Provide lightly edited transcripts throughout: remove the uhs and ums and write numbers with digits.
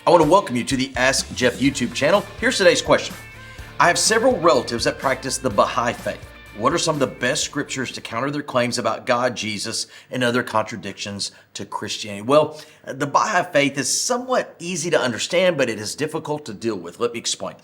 I want to welcome you to the Ask Jeff YouTube channel. Here's today's question. I have several relatives that practice the Baha'i faith. What are some of the best scriptures to counter their claims about God, Jesus, and other contradictions to Christianity? Well, the Baha'i faith is somewhat easy to understand, but it is difficult to deal with. Let me explain.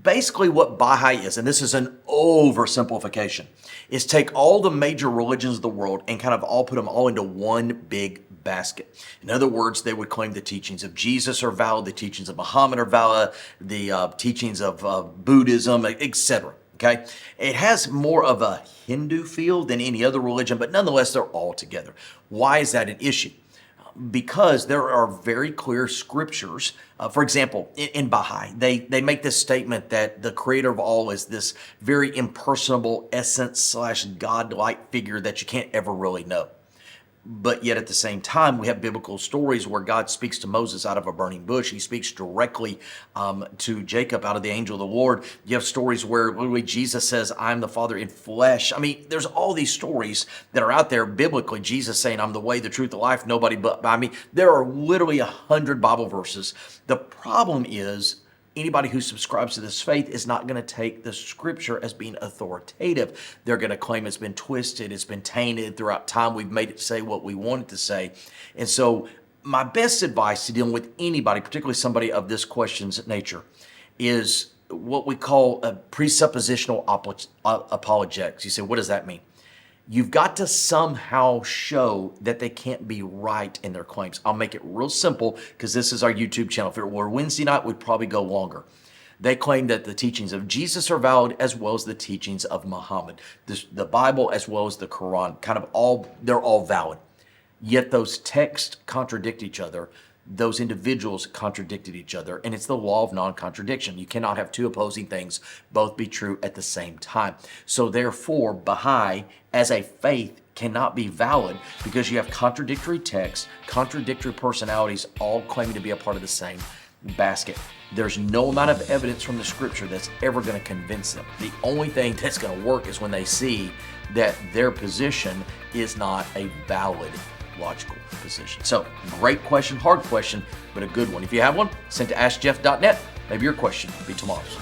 Basically, what Baha'i is, and this is an oversimplification, is take all the major religions of the world and kind of all put them all into one big basket. In other words, they would claim the teachings of Jesus are valid, the teachings of Muhammad are valid, the teachings of Buddhism, etc. Okay, it has more of a Hindu feel than any other religion, but nonetheless, they're all together. Why is that an issue? Because there are very clear scriptures. For example, in Baha'i, they make this statement that the creator of all is this very impersonable essence / God-like figure that you can't ever really know. But yet at the same time, we have biblical stories where God speaks to Moses out of a burning bush. He speaks directly to Jacob out of the angel of the Lord. You have stories where literally Jesus says, I'm the Father in flesh. I mean, there's all these stories that are out there biblically. Jesus saying, I'm the way, the truth, the life, nobody but by me. There are literally 100 Bible verses. The problem is, anybody who subscribes to this faith is not going to take the scripture as being authoritative. They're going to claim it's been twisted, it's been tainted throughout time. We've made it say what we want it to say. And so my best advice to dealing with anybody, particularly somebody of this question's nature, is what we call a presuppositional apologetics. You say, what does that mean? You've got to somehow show that they can't be right in their claims. I'll make it real simple because this is our YouTube channel. If it were Wednesday night, we'd probably go longer. They claim that the teachings of Jesus are valid as well as the teachings of Muhammad. The Bible as well as the Quran, they're all valid. Yet those texts contradict each other. Those individuals contradicted each other, and it's the law of non-contradiction. You cannot have two opposing things both be true at the same time. So therefore, Baha'i as a faith cannot be valid because you have contradictory texts, contradictory personalities, all claiming to be a part of the same basket. There's no amount of evidence from the scripture that's ever going to convince them. The only thing that's going to work is when they see that their position is not a valid logical position. So, great question, hard question, but a good one. If you have one, send to askjeff.net. Maybe your question will be tomorrow's.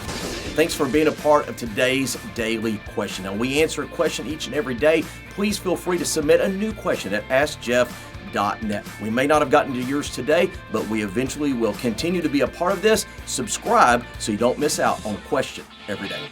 Thanks for being a part of today's daily question. Now, we answer a question each and every day. Please feel free to submit a new question at askjeff.net. We may not have gotten to yours today, but we eventually will continue to be a part of this. Subscribe so you don't miss out on a question every day.